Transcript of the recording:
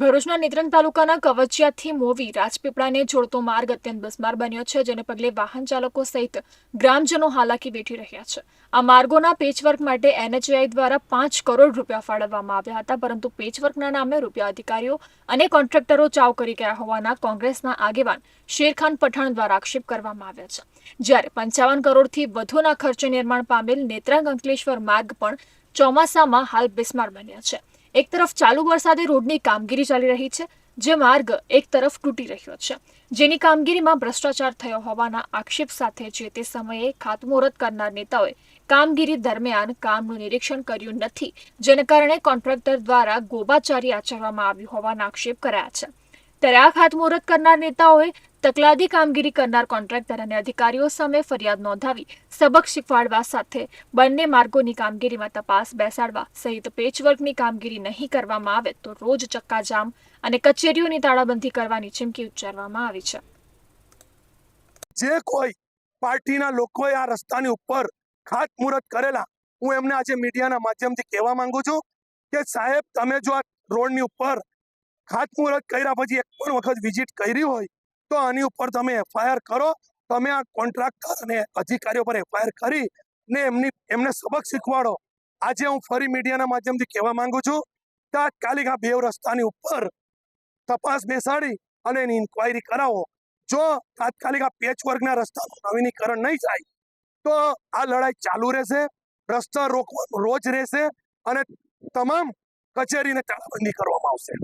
ભરૂચના નેત્રંગ તાલુકાના કવચિયાથી મોવી રાજપીપળાને જોડતો માર્ગ અત્યંત બિસ્માર બન્યો છે, જેને પગલે વાહન ચાલકો સહિત ગ્રામજનો હાલાકી વેઠી રહ્યા છે. આ માર્ગોના પેચવર્ક માટે NHAI દ્વારા 5 કરોડ રૂપિયા ફાળવવામાં આવ્યા હતા, પરંતુ પેચવર્કના નામે રૂપિયા અધિકારીઓ અને કોન્ટ્રાક્ટરો ચાવ કરી ગયા હોવાના કોંગ્રેસના આગેવાન શેરખાન પઠાણ દ્વારા આક્ષેપ કરવામાં આવ્યા છે. જ્યારે 55 કરોડથી વધુના ખર્ચે નિર્માણ પામેલ નેત્રંગ અંકલેશ્વર માર્ગ પણ ચોમાસામાં હાલ બિસ્માર બન્યા છે. એક તરફ ચાલુ વરસાદે રોડની કામગીરી ચાલી રહી છે, જે માર્ગ એક તરફ તૂટી રહ્યો છે, જેની કામગીરીમાં ભ્રષ્ટાચાર થયો હોવાના આક્ષેપ સાથે જે તે સમયે ખાતમુહૂર્ત કરનાર નેતાઓએ કામગીરી દરમિયાન કામનું નિરીક્ષણ કર્યું નથી, જેને કારણે કોન્ટ્રાક્ટર દ્વારા ગોબાચારી આચરવામાં આવ્યું હોવાના આક્ષેપ કરાયા છે. ત્યારે આ ખાતમુહૂર્ત કરનાર નેતાઓએ તકલાદી કામગીરી કરનાર કોન્ટ્રાક્ટર અને અધિકારીઓ સામે ફરિયાદ નોંધાવી સબક શીખવાડવા સાથે બંને માર્ગોની કામગીરીમાં તપાસ બેસાડવા સહિત પેચવર્કની કામગીરી નહીં કરવામાં આવે તો રોજ ચક્કાજામ અને કચેરીઓની તાળાબંધી કરવાની ચીમકી ઉચ્ચારવામાં આવી છે. જે કોઈ પાર્ટીના લોકોએ આ રસ્તાની ઉપર ખાતમુહૂર્ત કરેલા, હું એમને આજે મીડિયાના માધ્યમથી કહેવા માંગુ છું કે સાહેબ, તમે જો આ રોડની ઉપર ખાતમુહૂર્ત કર્યા પછી એક પણ વખત વિઝિટ કરી હોય તો આની ઉપર તમે FIR કરો. તમે આ કોન્ટ્રાક્ટર અને અધિકારીઓ પર FIR કરી ને એમને સબક શીખવાડો. આજે હું ફરી મીડિયાના માધ્યમથી કહેવા માંગુ છું, તાત્કાલિક આ બે રસ્તાની ઉપર તપાસ બેસાડી અને એની ઇન્ક્વાયરી કરાવો. જો તાત્કાલિક આ પેચવર્કના રસ્તાનું નવીનીકરણ નહીં થાય તો આ લડાઈ ચાલુ રહેશે, રસ્તા રોકવાનું રોજ રહેશે અને તમામ કચેરીને તાળાબંધી કરવામાં આવશે.